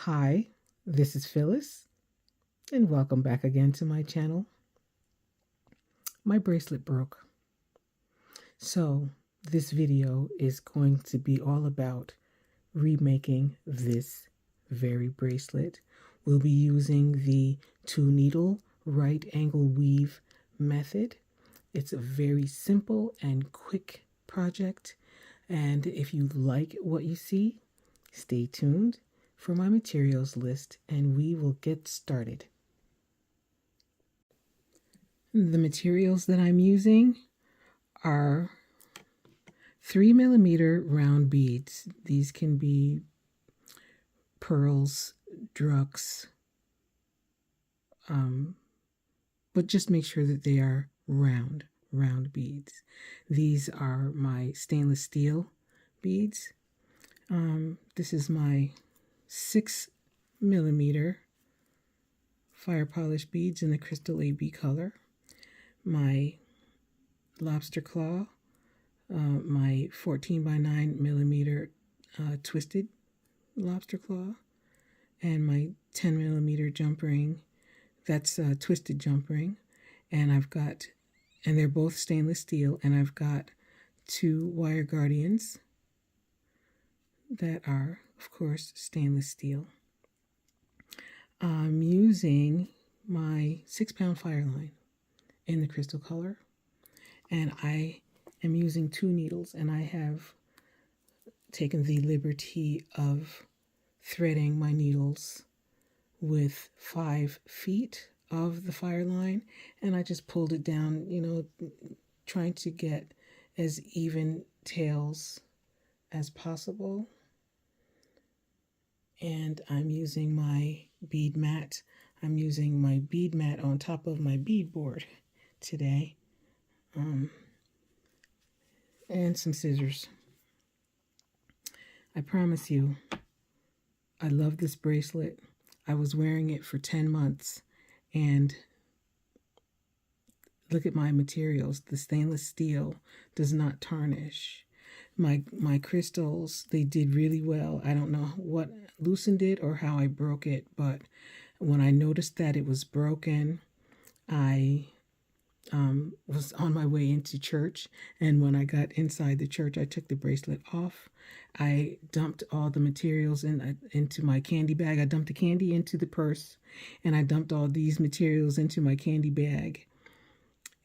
Hi, this is Phyllis, and welcome back again to my channel. My bracelet broke. So this video is going to be all about remaking this very bracelet. We'll be using the 2-needle right angle weave method. It's a very simple and quick project. And if you like what you see, stay tuned for my materials list and we will get started. The materials that I'm using are 3mm round beads. These can be pearls, drugs, but just make sure that they are round beads. These are my stainless steel beads. This is my 6mm fire polish beads in the crystal AB color. My lobster claw, my 14x9mm twisted lobster claw, and my 10mm jump ring. That's a twisted jump ring, and they're both stainless steel, and I've got 2 wire guardians that are, of course, stainless steel. I'm using my 6-pound fire line in the crystal color, and I am using 2 needles, and I have taken the liberty of threading my needles with 5 feet of the fire line, and I just pulled it down, trying to get as even tails as possible. And I'm using my bead mat. I'm using my bead mat on top of my bead board today. And some scissors. I promise you, I love this bracelet. I was wearing it for 10 months, and look at my materials. The stainless steel does not tarnish. My crystals, they did really well. I don't know what loosened it or how I broke it, but when I noticed that it was broken, I was on my way into church, and when I got inside the church, I took the bracelet off. I dumped all the materials into my candy bag. I dumped the candy into the purse, and I dumped all these materials into my candy bag,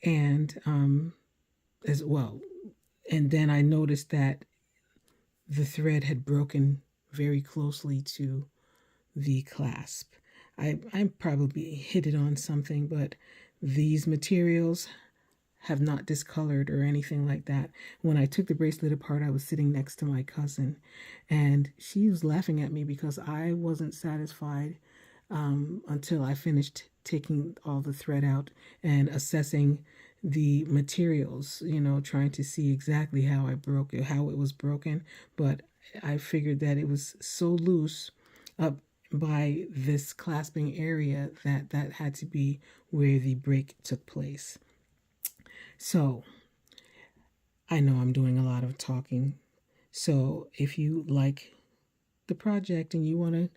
and as well. And then I noticed that the thread had broken very closely to the clasp. I probably hit it on something, but these materials have not discolored or anything like that. When I took the bracelet apart, I was sitting next to my cousin, and she was laughing at me because I wasn't satisfied until I finished taking all the thread out and assessing the materials, trying to see exactly how I broke it, how it was broken. But I figured that it was so loose up by this clasping area that had to be where the break took place. So I know I'm doing a lot of talking. So if you like the project and you want to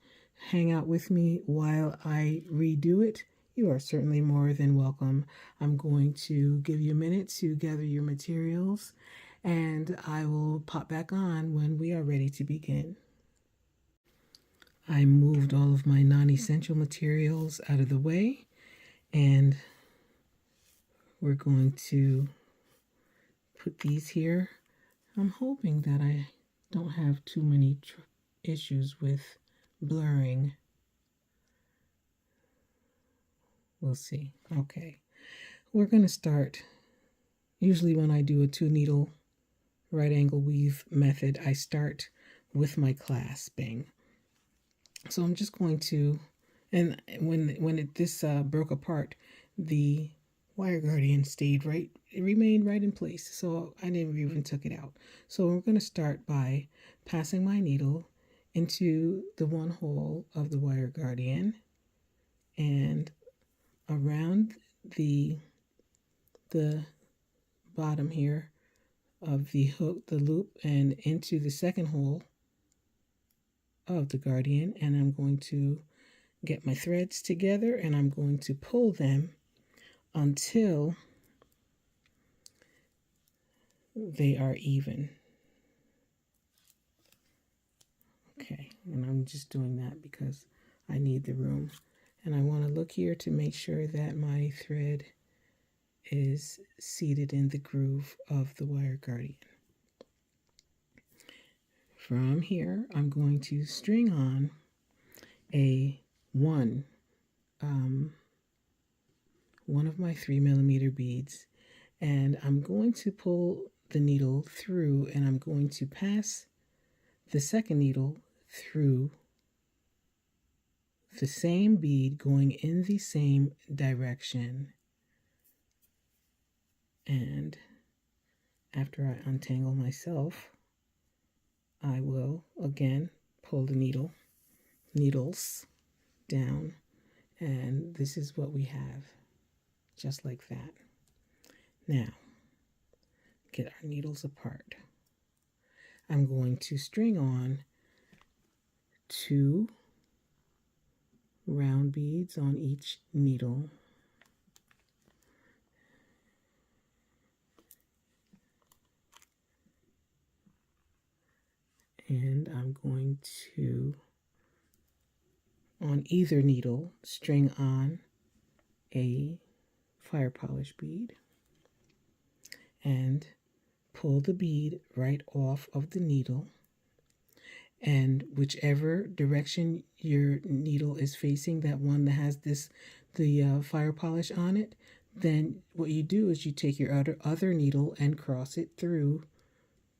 hang out with me while I redo it, you are certainly more than welcome. I'm going to give you a minute to gather your materials, and I will pop back on when we are ready to begin. I moved all of my non-essential materials out of the way, and we're going to put these here. I'm hoping that I don't have too many issues with blurring. We'll see. Okay, we're going to start. Usually when I do a 2-needle right angle weave method, I start with my clasping. So I'm just going to, and when this broke apart, the wire guardian stayed right, it remained right in place, so I never even took it out. So we're going to start by passing my needle into the one hole of the wire guardian and around the bottom here of the hook, the loop, and into the second hole, of the Guardian, and I'm going to get my threads together and I'm going to pull them until they are even. Okay, and I'm just doing that because I need the room. And I want to look here to make sure that my thread is seated in the groove of the wire Guardian. From here, I'm going to string on a one of my 3mm beads, and I'm going to pull the needle through, and I'm going to pass the second needle through the same bead going in the same direction. And after I untangle myself, I will again pull the needles down, and this is what we have, just like that. Now, get our needles apart. I'm going to string on 2 round beads on each needle. And I'm going to, on either needle, string on a fire polish bead and pull the bead right off of the needle. And whichever direction your needle is facing, that one that has the fire polish on it, then what you do is you take your other needle and cross it through,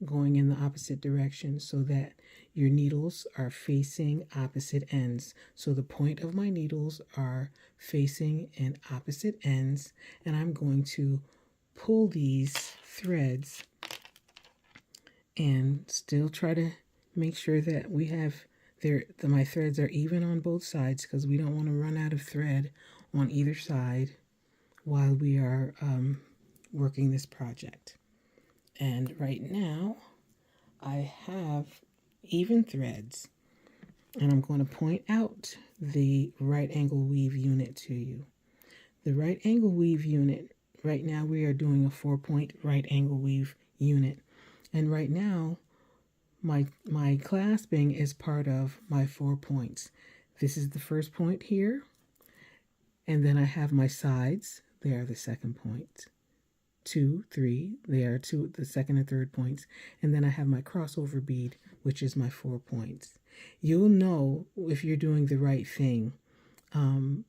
going in the opposite direction, so that your needles are facing opposite ends. So the point of my needles are facing in opposite ends, and I'm going to pull these threads and still try to make sure that we have my threads are even on both sides, because we don't want to run out of thread on either side while we are working this project. And right now I have even threads, and I'm going to point out the right angle weave unit to you. The right angle weave unit, right now we are doing a 4-point right angle weave unit, and right now my clasping is part of my 4 points. This is the first point here, and then I have my sides. They are the second point. 2, 3, they are the second and third points, and then I have my crossover bead, which is my 4 points. You'll know if you're doing the right thing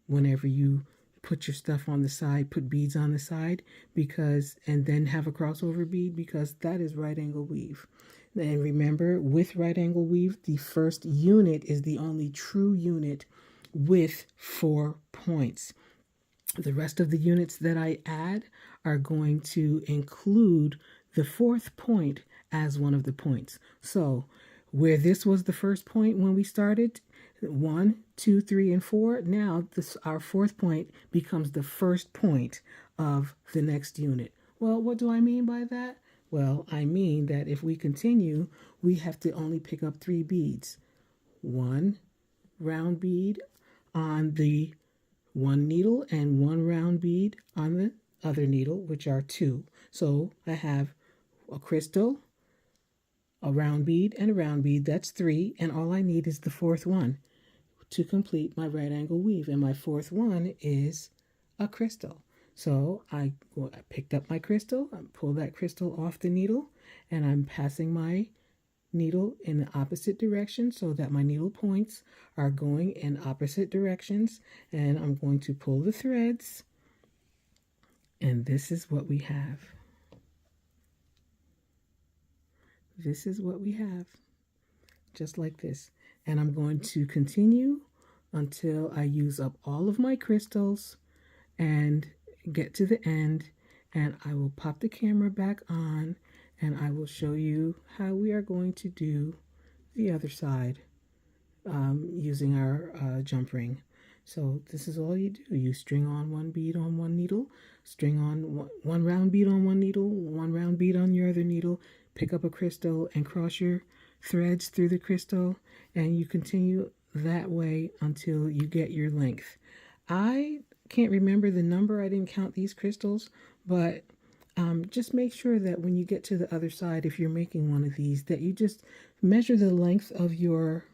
whenever you put your stuff on the side, put beads on the side, and then have a crossover bead, because that is right angle weave. And remember, with right angle weave, the first unit is the only true unit with 4 points. The rest of the units that I add are going to include the 4th point as one of the points. So where this was the first point when we started, 1, 2, 3, and 4, now our 4th point becomes the first point of the next unit. Well, what do I mean by that? Well, I mean that if we continue, we have to only pick up 3 beads. 1 round bead on the one needle and 1 round bead on the other needle, which are 2. So I have a crystal, a round bead, and a round bead. That's 3, and all I need is the 4th one to complete my right angle weave, and my 4th one is a crystal. So I picked up my crystal, I pulled that crystal off the needle, and I'm passing my needle in the opposite direction so that my needle points are going in opposite directions, and I'm going to pull the threads, and this is what we have. This is what we have, just like this. And I'm going to continue until I use up all of my crystals and get to the end, and I will pop the camera back on and I will show you how we are going to do the other side using our jump ring. So this is all you do. You string on 1 bead on one needle, string on one round bead on one needle, 1 round bead on your other needle, pick up a crystal and cross your threads through the crystal, and you continue that way until you get your length. I can't remember the number. I didn't count these crystals, but just make sure that when you get to the other side, if you're making one of these, that you just measure the length of your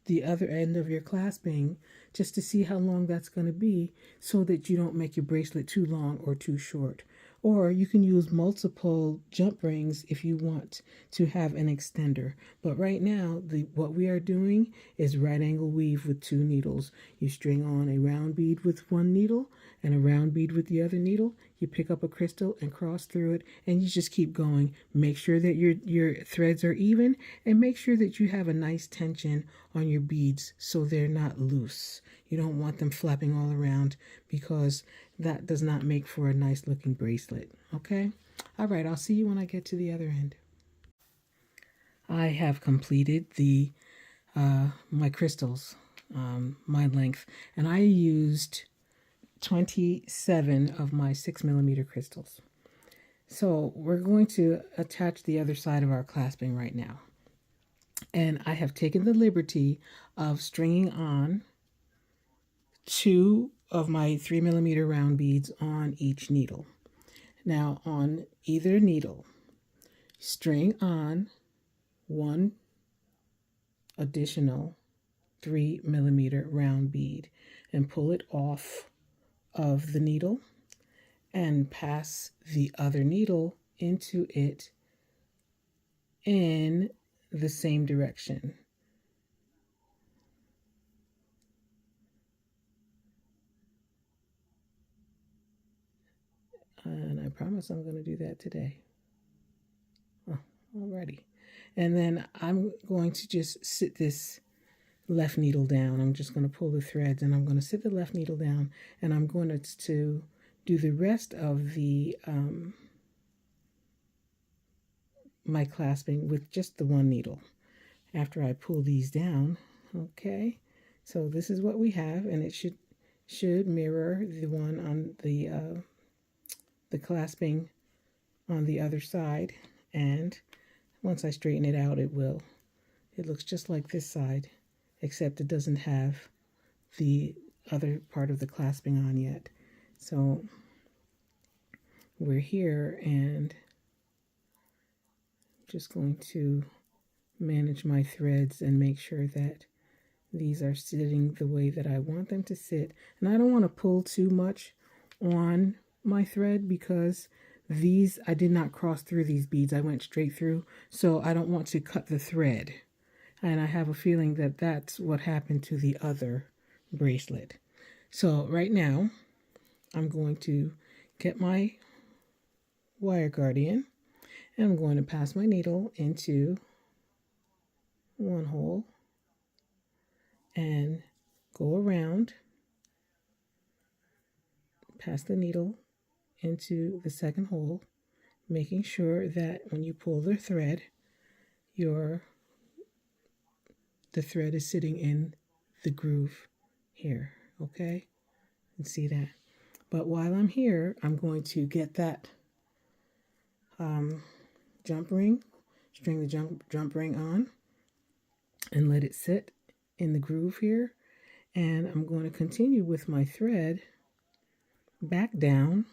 the other end of your clasping, just to see how long that's going to be, so that you don't make your bracelet too long or too short. Or you can use multiple jump rings if you want to have an extender. But right now, what we are doing is right angle weave with 2 needles. You string on a round bead with 1 needle and a round bead with the other needle. You pick up a crystal and cross through it, and you just keep going. Make sure that your threads are even, and make sure that you have a nice tension on your beads so they're not loose. You don't want them flapping all around, because that does not make for a nice looking bracelet. Okay? All right, I'll see you when I get to the other end. I have completed the my crystals, my length, and I used 27 of my 6mm crystals. So we're going to attach the other side of our clasping right now. And I have taken the liberty of stringing on 2 of my 3mm round beads on each needle. Now on either needle, string on 1 additional 3mm round bead and pull it off of the needle and pass the other needle into it in the same direction. And I promise I'm going to do that today. Oh, alrighty. And then I'm going to just sit this left needle down. I'm just going to pull the threads, and I'm going to sit the left needle down, and I'm going to do the rest of the my clasping with just the 1 needle after I pull these down. Okay, so this is what we have, and it should mirror the one on the clasping on the other side. And once I straighten it out, it will. It looks just like this side, except it doesn't have the other part of the clasping on yet. So we're here, and just going to manage my threads and make sure that these are sitting the way that I want them to sit. And I don't want to pull too much on my thread, because these, I did not cross through these beads. I went straight through, so I don't want to cut the thread. And I have a feeling that that's what happened to the other bracelet. So right now, I'm going to get my wire guardian, and I'm going to pass my needle into 1 hole and go around, pass the needle into the 2nd hole, making sure that when you pull the thread, the thread is sitting in the groove here. Okay, and see that. But while I'm here, I'm going to get that jump ring, string the jump ring on, and let it sit in the groove here. And I'm going to continue with my thread back down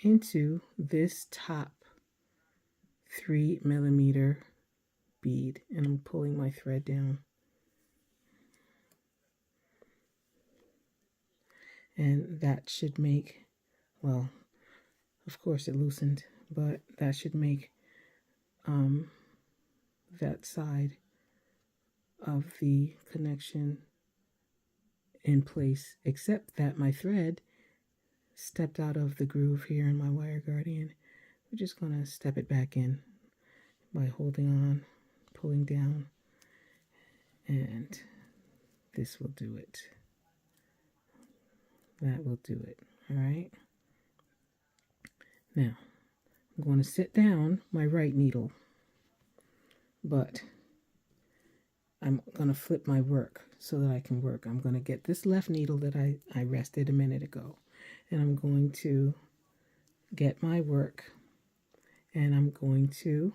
into this top 3mm bead, and I'm pulling my thread down. And that should make, well, of course it loosened, but that should make that side of the connection in place, except that my thread stepped out of the groove here in my wire guardian. We're just going to step it back in by holding on, pulling down, and this will do it. That will do it. All right. Now, I'm going to sit down my right needle, but I'm going to flip my work so that I can work. I'm going to get this left needle that I rested a minute ago, and I'm going to get my work, and I'm going to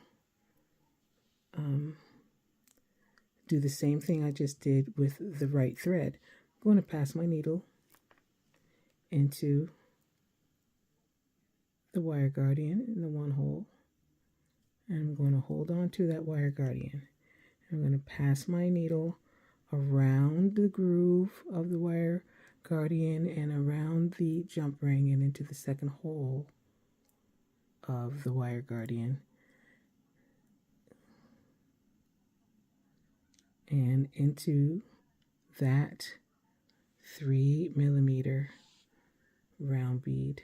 do the same thing I just did with the right thread. I'm going to pass my needle into the wire guardian in the one hole, and I'm going to hold on to that wire guardian. I'm going to pass my needle around the groove of the wire guardian and around the jump ring and into the second hole of the wire guardian and into that 3mm round bead.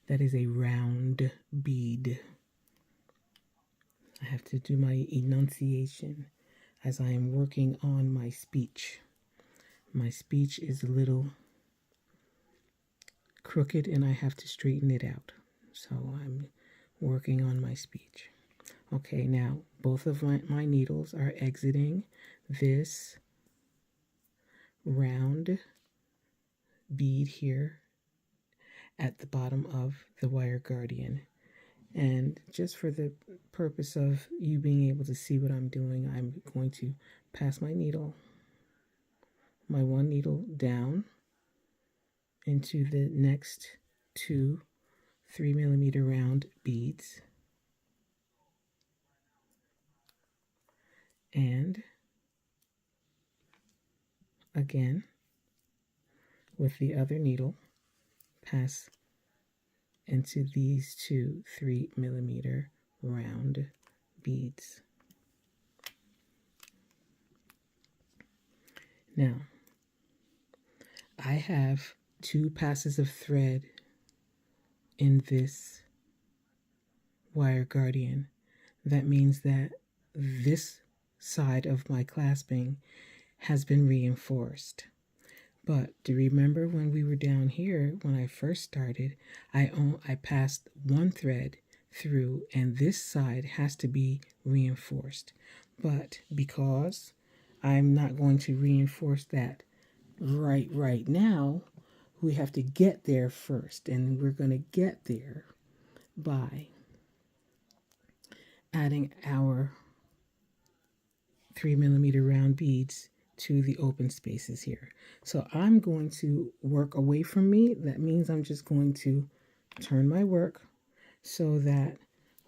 That is a round bead. I have to do my enunciation as I am working on my speech. My speech is a little crooked and I have to straighten it out. So I'm working on my speech. Okay, now both of my needles are exiting this round bead here at the bottom of the wire guardian. And just for the purpose of you being able to see what I'm doing, I'm going to pass my needle, my one needle down into the next two 3mm round beads. And again, with the other needle, pass into these two 3mm round beads. Now, I have 2 passes of thread in this wire guardian. That means that this side of my clasping has been reinforced. But do you remember when we were down here, when I first started, I passed one thread through and this side has to be reinforced. But because I'm not going to reinforce that right now, we have to get there first. And we're going to get there by adding our 3mm round beads to the open spaces here. So I'm going to work away from me. That means I'm just going to turn my work so that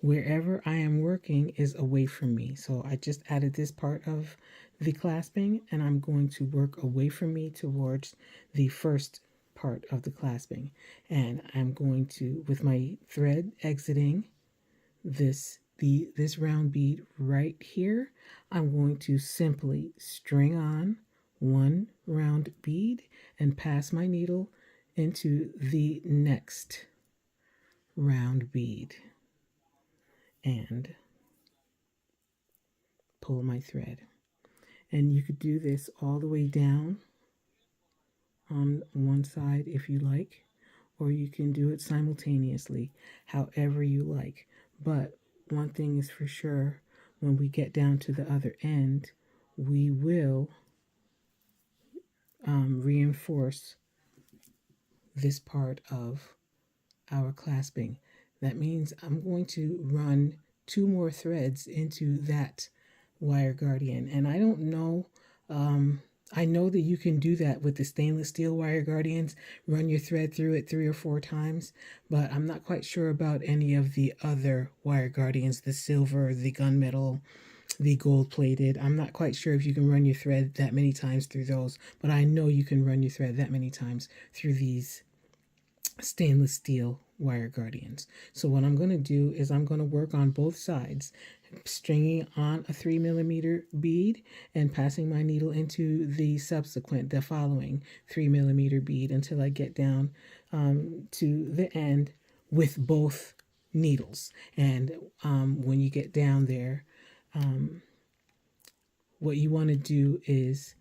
wherever I am working is away from me. So I just added this part of the clasping and I'm going to work away from me towards the first part of the clasping. And I'm going to, with my thread exiting this round bead right here, I'm going to simply string on one round bead and pass my needle into the next round bead and pull my thread. And you could do this all the way down on one side if you like, or you can do it simultaneously, however you like. But one thing is for sure, when we get down to the other end, we will reinforce this part of our clasping. That means I'm going to run 2 more threads into that wire guardian. And I don't know, I know that you can do that with the stainless steel wire guardians, run your thread through it 3 or 4 times, but I'm not quite sure about any of the other wire guardians, the silver, the gunmetal, the gold plated. I'm not quite sure if you can run your thread that many times through those, but I know you can run your thread that many times through these stainless steel wire guardians. So what I'm going to do is I'm going to work on both sides, stringing on a 3mm bead and passing my needle into the following 3mm bead until I get down to the end with both needles. And when you get down there, what you want to do is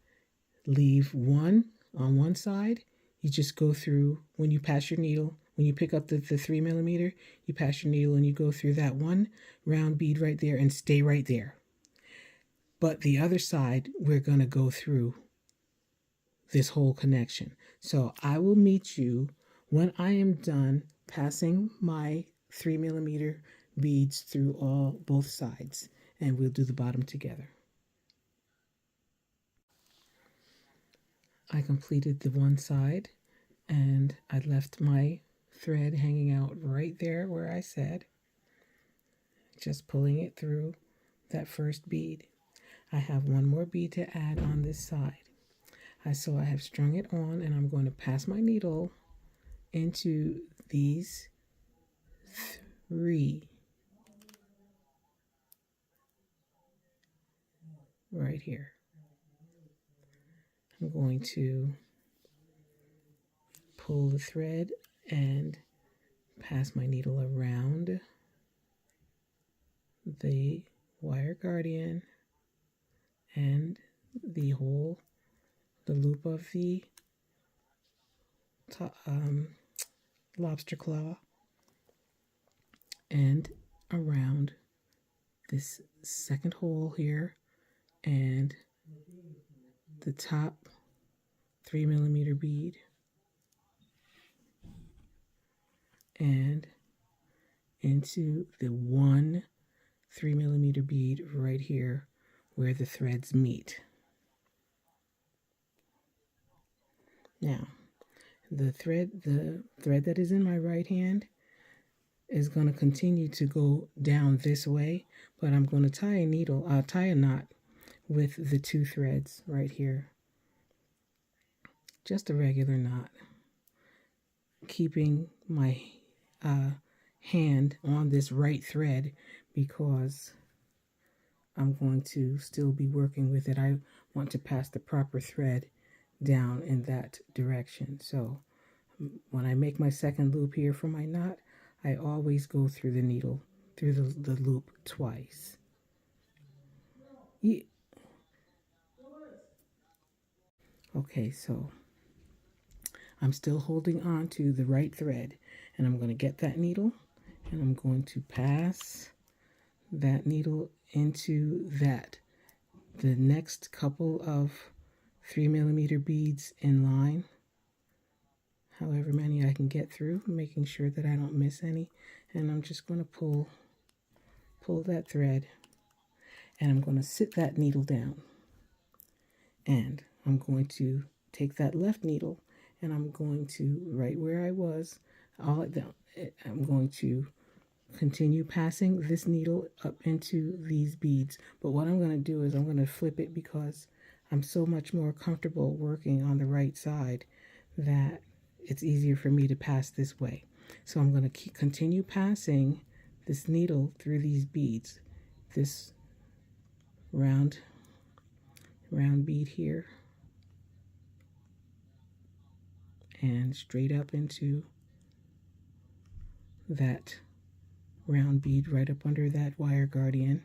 leave one on one side. You just go through, when you pass your needle, when you pick up the 3mm, you pass your needle and you go through that one round bead right there and stay right there. But the other side, we're going to go through this whole connection. So I will meet you when I am done passing my 3mm beads through both sides. and we'll do the bottom together. I completed the one side, and I left my thread hanging out right there where I said, just pulling it through that first bead. I have one more bead to add on this side. So I have strung it on, and I'm going to pass my needle into these 3 right here. I'm going to pull the thread and pass my needle around the wire guardian and the loop of the lobster claw, and around this second hole here and the top 3mm bead, and into the 1 3mm bead right here where the threads meet. Now, the thread that is in my right hand is going to continue to go down this way, but I'm going to tie a knot with the 2 threads right here. Just a regular knot, keeping my hand on this right thread because I'm going to still be working with it. I want to pass the proper thread down in that direction. So when I make my second loop here for my knot, I always go through the needle, through the loop twice. Yeah. Okay, so I'm still holding on to the right thread, and I'm going to get that needle, and I'm going to pass that needle into the next couple of 3mm beads in line, however many I can get through, making sure that I don't miss any. And I'm just going to pull that thread, and I'm going to sit that needle down, and I'm going to take that left needle, and I'm going to, right where I was, I'm going to continue passing this needle up into these beads. But what I'm going to do is I'm going to flip it because I'm so much more comfortable working on the right side that it's easier for me to pass this way. So I'm going to continue passing this needle through these beads, this round bead here, and straight up into that round bead right up under that wire guardian.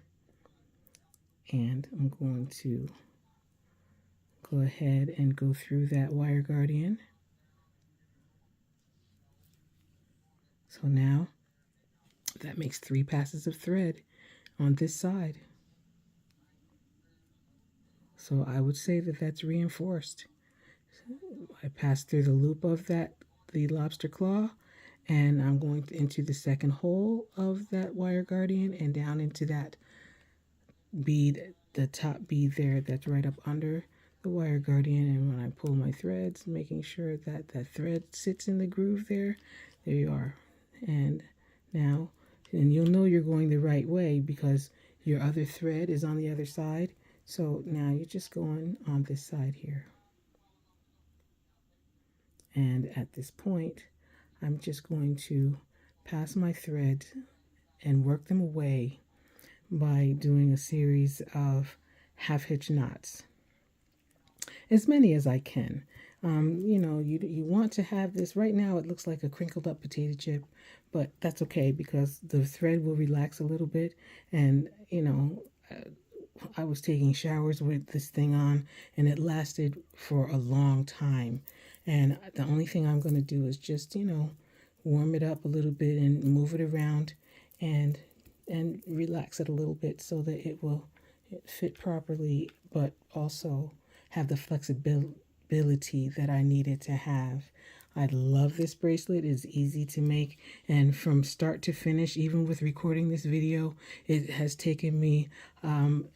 And I'm going to go ahead and go through that wire guardian. So now that makes 3 passes of thread on this side. So I would say that that's reinforced. I pass through the loop of the lobster claw, and I'm going into the second hole of that wire guardian and down into that bead, the top bead there that's right up under the wire guardian. And when I pull my threads, making sure that that thread sits in the groove there you are. And now, and you'll know you're going the right way because your other thread is on the other side. So now you're just going on this side here. And at this point, I'm just going to pass my thread and work them away by doing a series of half-hitch knots, as many as I can. You know, you want to have this. Right now it looks like a crinkled up potato chip, but that's okay because the thread will relax a little bit. And you know, I was taking showers with this thing on, and it lasted for a long time. And the only thing I'm going to do is just, you know, warm it up a little bit and move it around and relax it a little bit so that it will fit properly, but also have the flexibility that I needed to have. I love this bracelet. It's easy to make, and from start to finish, even with recording this video, it has taken me 1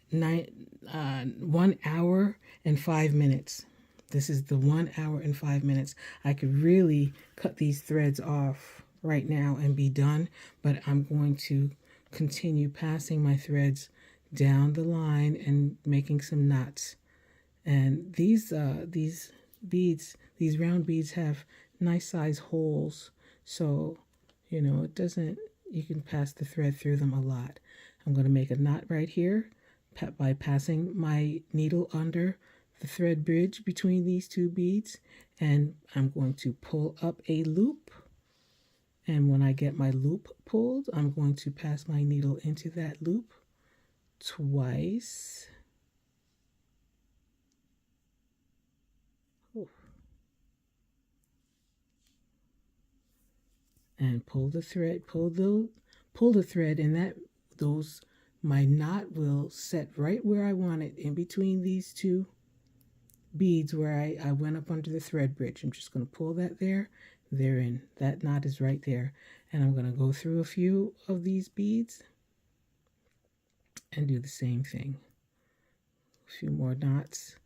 hour and 5 minutes. This is the 1 hour and 5 minutes. I could really cut these threads off right now and be done, but I'm going to continue passing my threads down the line and making some knots. And these beads, these round beads, have nice size holes, so you know it doesn't, you can pass the thread through them a lot. I'm going to make a knot right here by passing my needle under the thread bridge between these two beads, and I'm going to pull up a loop, and when I get my loop pulled, I'm going to pass my needle into that loop twice. And pull the thread, pull the thread, and my knot will set right where I want it, in between these two beads where I went up under the thread bridge. I'm just going to pull that there, in. That knot is right there. And I'm going to go through a few of these beads and do the same thing. A few more knots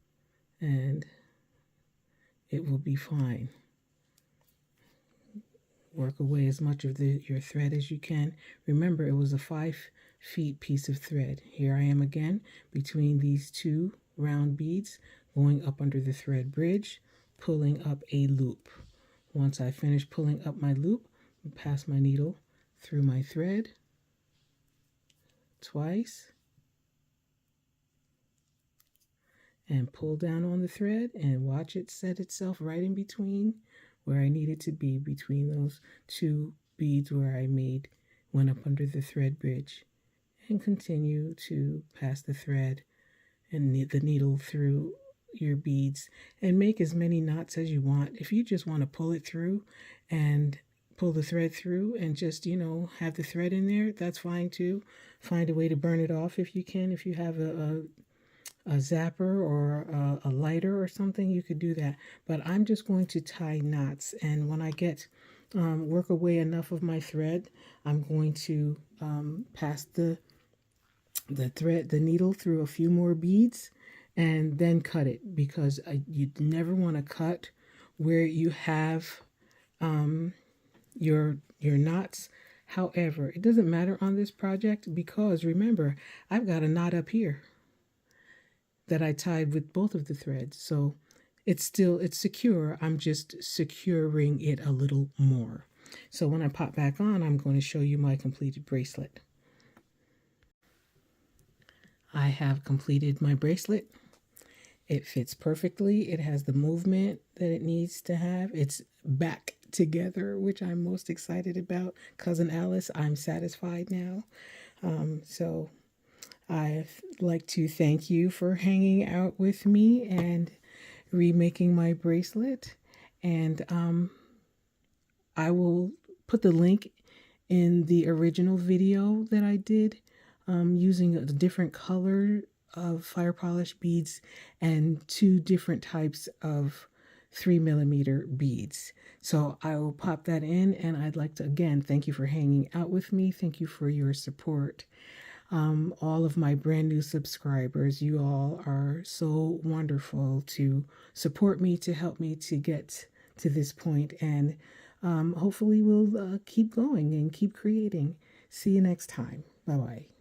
and it will be fine. Work away as much of your thread as you can. Remember, it was a 5 feet piece of thread. Here I am again between these two round beads, going up under the thread bridge, pulling up a loop. Once I finish pulling up my loop, pass my needle through my thread twice and pull down on the thread and watch it set itself right in between where I need it to be, between those two beads where I went up under the thread bridge, and continue to pass the thread and the needle through your beads and make as many knots as you want. If you just want to pull it through and pull the thread through and just, you know, have the thread in there, that's fine too. Find a way to burn it off if you can. If you have a zapper or a lighter or something, you could do that. But I'm just going to tie knots, and when I get work away enough of my thread, I'm going to pass the needle through a few more beads and then cut it, because you never want to cut where you have your knots. However, it doesn't matter on this project, because remember, I've got a knot up here that I tied with both of the threads. So it's secure. I'm just securing it a little more. So when I pop back on, I'm going to show you my completed bracelet. I have completed my bracelet. It fits perfectly. It has the movement that it needs to have. It's back together, which I'm most excited about. Cousin Alice, I'm satisfied now. So I'd like to thank you for hanging out with me and remaking my bracelet. And I will put the link in the original video that I did using a different color of fire polish beads and 2 different types of 3mm beads. So I will pop that in, and I'd like to again thank you for hanging out with me. Thank you for your support. All of my brand new subscribers, you all are so wonderful to support me, to help me to get to this point, and hopefully we'll keep going and keep creating. See you next time. Bye-bye.